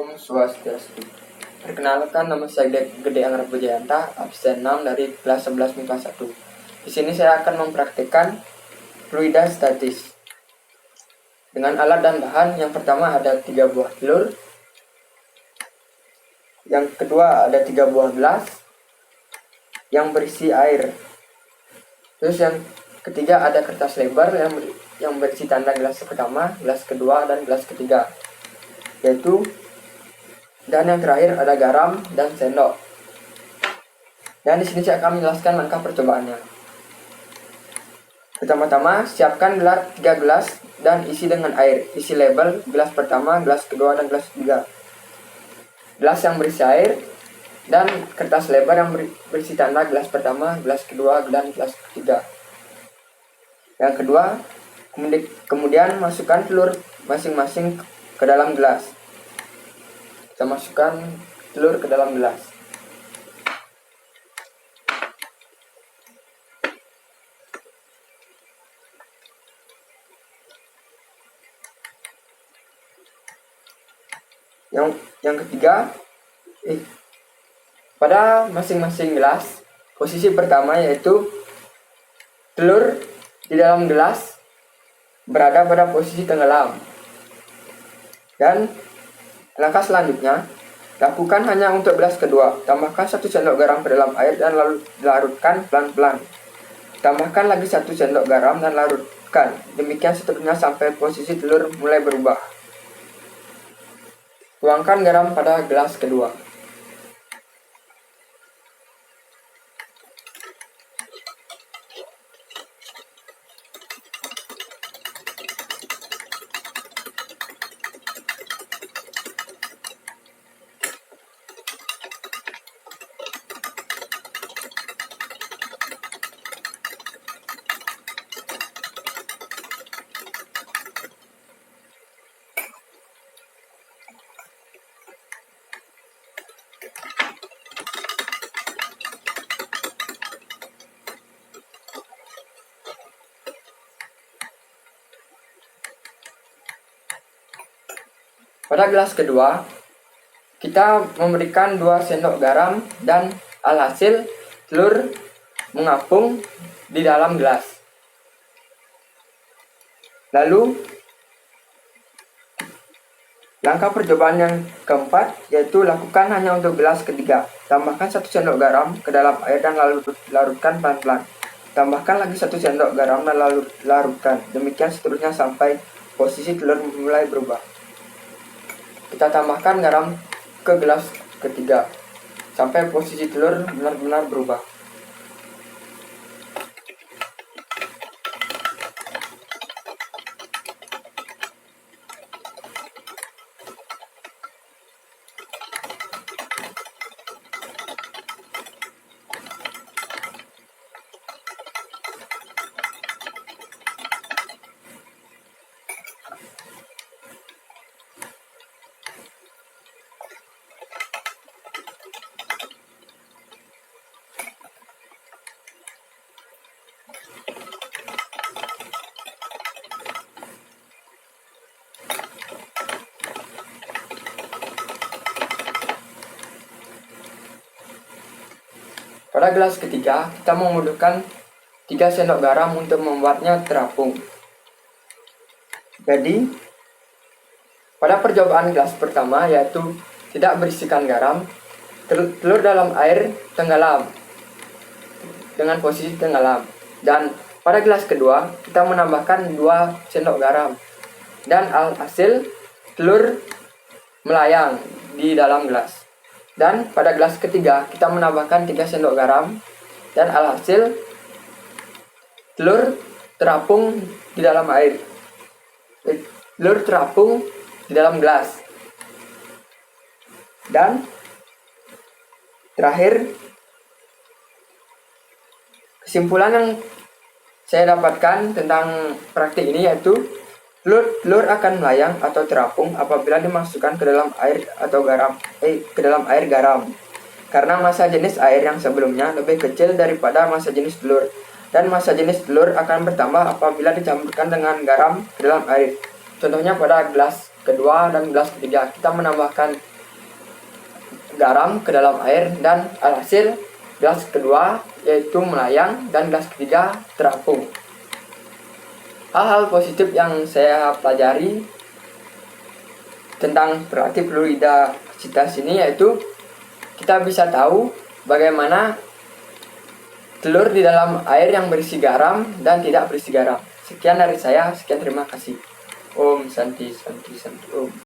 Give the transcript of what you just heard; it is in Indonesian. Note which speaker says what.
Speaker 1: Om Swastiastu. Perkenalkan, nama saya Gede Anggrek Bujayanta, absen 6 dari kelas 11 MIPA 1. Di sini saya akan mempraktikkan fluida statis dengan alat dan bahan. Yang pertama ada 3 buah telur, yang kedua ada 3 buah gelas yang berisi air, terus yang ketiga ada kertas lebar yang berisi tanda gelas pertama, gelas kedua, dan gelas ketiga, dan yang terakhir ada garam dan sendok. Dan di sini saya akan menjelaskan langkah percobaannya. Pertama-tama, siapkan 3 gelas dan isi dengan air. Isi label gelas pertama, gelas kedua, dan gelas ketiga. Gelas yang berisi air dan kertas lebar yang berisi tanda gelas pertama, gelas kedua, dan gelas ketiga. Yang kedua, kemudian masukkan telur masing-masing ke dalam gelas. Kita masukkan telur ke dalam gelas. Yang ketiga, pada masing-masing gelas, posisi pertama yaitu telur di dalam gelas berada pada posisi tenggelam. Dan langkah selanjutnya, lakukan hanya untuk gelas kedua. Tambahkan 1 sendok garam ke dalam air dan lalu larutkan pelan-pelan. Tambahkan lagi 1 sendok garam dan larutkan. Demikian seterusnya sampai posisi telur mulai berubah. Tuangkan garam pada gelas kedua. Pada gelas kedua, kita memberikan 2 sendok garam dan alhasil telur mengapung di dalam gelas. Lalu, langkah percobaan yang keempat yaitu lakukan hanya untuk gelas ketiga. Tambahkan 1 sendok garam ke dalam air dan lalu larutkan pelan-pelan. Tambahkan lagi 1 sendok garam dan lalu larutkan. Demikian seterusnya sampai posisi telur mulai berubah. Kita tambahkan garam ke gelas ketiga sampai posisi telur benar-benar berubah. Pada gelas ketiga, kita membutuhkan 3 sendok garam untuk membuatnya terapung. Jadi, pada percobaan gelas pertama yaitu tidak berisikan garam, telur dalam air tenggelam dengan posisi tenggelam. Dan pada gelas kedua, kita menambahkan 2 sendok garam dan alhasil telur melayang di dalam gelas. Dan pada gelas ketiga, kita menambahkan 3 sendok garam dan alhasil telur terapung di dalam air. Telur terapung di dalam gelas. Dan terakhir, kesimpulan yang saya dapatkan tentang praktik ini yaitu telur akan melayang atau terapung apabila dimasukkan ke dalam air atau garam, karena massa jenis air yang sebelumnya lebih kecil daripada massa jenis telur, dan massa jenis telur akan bertambah apabila dicampurkan dengan garam ke dalam air. Contohnya pada gelas kedua dan gelas ketiga, kita menambahkan garam ke dalam air dan alhasil gelas kedua yaitu melayang dan gelas ketiga terapung. Hal-hal positif yang saya pelajari tentang perilaku fluidisitas ini yaitu kita bisa tahu bagaimana telur di dalam air yang berisi garam dan tidak berisi garam. Sekian dari saya, sekian terima kasih. Om Santi Santi Santi Om.